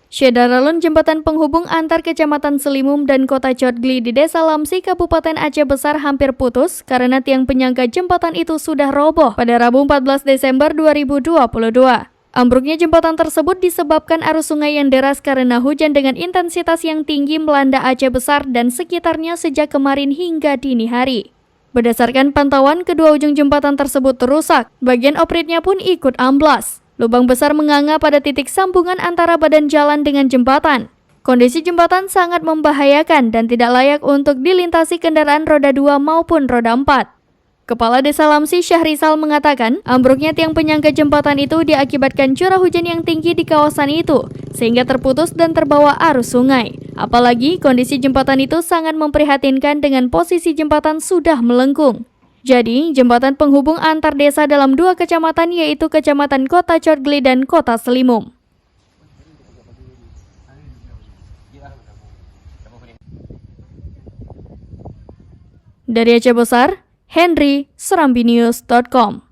Syedaralun jembatan penghubung antar Kecamatan Selimum dan Kota Cotgli di Desa Lamsi, Kabupaten Aceh Besar hampir putus karena tiang penyangga jembatan itu sudah roboh pada Rabu 14 Desember 2022. Ambruknya jembatan tersebut disebabkan arus sungai yang deras karena hujan dengan intensitas yang tinggi melanda Aceh Besar dan sekitarnya sejak kemarin hingga dini hari. Berdasarkan pantauan, kedua ujung jembatan tersebut rusak, bagian opritnya pun ikut amblas. Lubang besar menganga pada titik sambungan antara badan jalan dengan jembatan. Kondisi jembatan sangat membahayakan dan tidak layak untuk dilintasi kendaraan roda 2 maupun roda 4. Kepala Desa Lamsi Syahrizal mengatakan, ambruknya tiang penyangga jembatan itu diakibatkan curah hujan yang tinggi di kawasan itu, sehingga terputus dan terbawa arus sungai. Apalagi kondisi jembatan itu sangat memprihatinkan dengan posisi jembatan sudah melengkung. Jadi, jembatan penghubung antar desa dalam 2 kecamatan yaitu Kecamatan Kota Cotgli dan Kota Selimum. Dari Aceh Besar, Henry, serambinews.com.